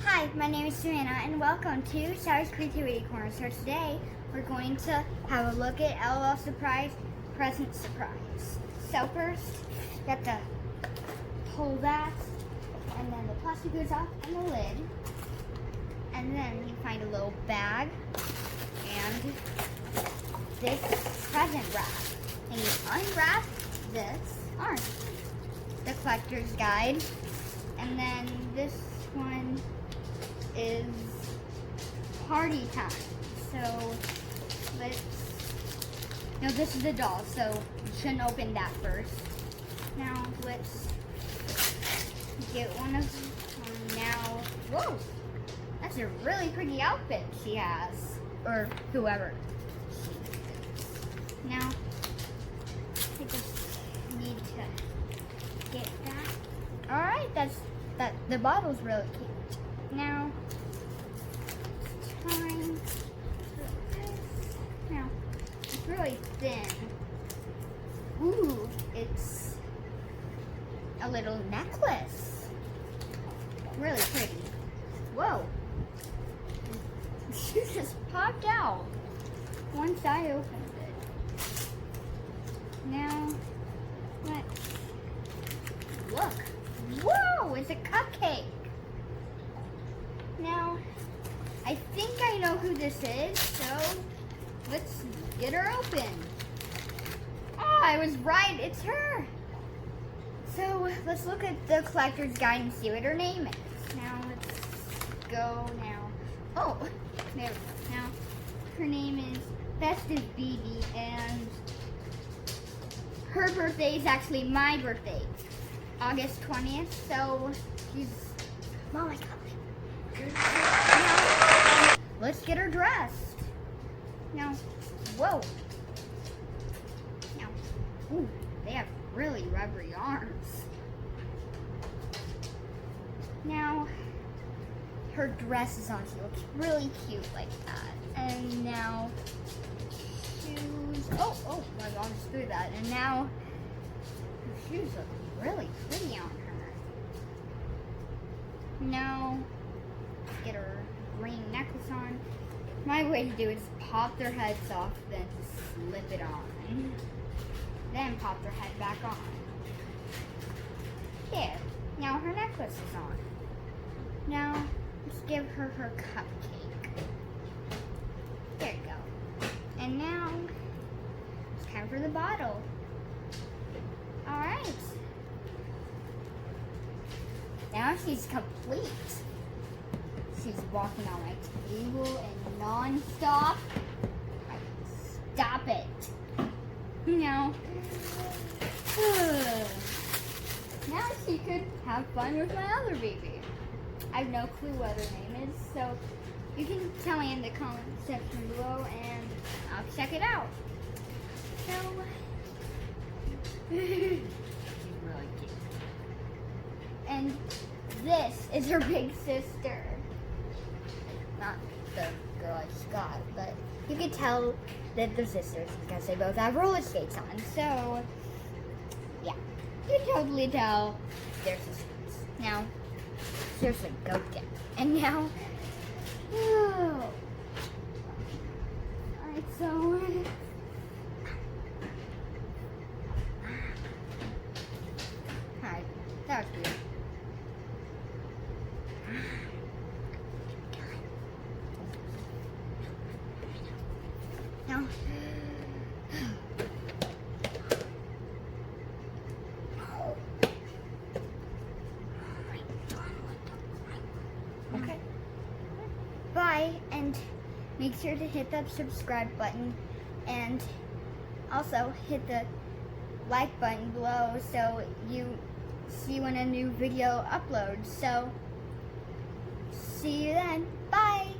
Hi, my name is Savannah and welcome to Sarah's Creativity Corner. So today we're going to have a look at LOL Surprise Present Surprise. So first, you have to pull that and then the plastic goes off and the lid. And then you find a little bag and this present wrap. And you unwrap this orange, the collector's guide. And then this one is party time. So no, this is a doll, so you shouldn't open that first. Now let's get one of them. Now, whoa, that's a really pretty outfit she has, or whoever she is. Now, I just need to get that. All right, the bottle's really cute. Now, it's time for this. Now, it's really thin. Ooh, it's a little necklace. Really pretty. Whoa. She just popped out once I opened it. Now, let's look. Whoa, it's a cupcake. Now, I think I know who this is, so let's get her open. Oh, I was right, it's her. So let's look at the collector's guide and see what her name is. Now, let's go now. Oh, there we go. Now, her name is Festive BB, and her birthday is actually my birthday, August 20th, so she's, oh my God. Now, let's get her dressed. Now, whoa. Now, ooh, they have really rubbery arms. Now, her dress is on. She looks really cute like that. And now, shoes. Oh, my mom just threw that. And now, her shoes look really pretty on her. Now, get her green necklace on. My way to do it is pop their heads off, then slip it on. Then pop their head back on. There. Now her necklace is on. Now let's give her her cupcake. There you go. And now it's time for the bottle. Alright. Now she's complete. She's walking on my table and non-stop. Stop it. Now, now she could have fun with my other baby. I have no clue what her name is, so you can tell me in the comment section below and I'll check it out. So, she's really cute. And this is her big sister. Not the girl I just got, but you can tell that they're sisters because they both have roller skates on. So, yeah, you can totally tell they're sisters. Now, seriously, go get it. And now, oh. Alright, so, alright, that was good. Now, okay. Bye, and make sure to hit that subscribe button and also hit the like button below so you see when a new video uploads. So, see you then. Bye.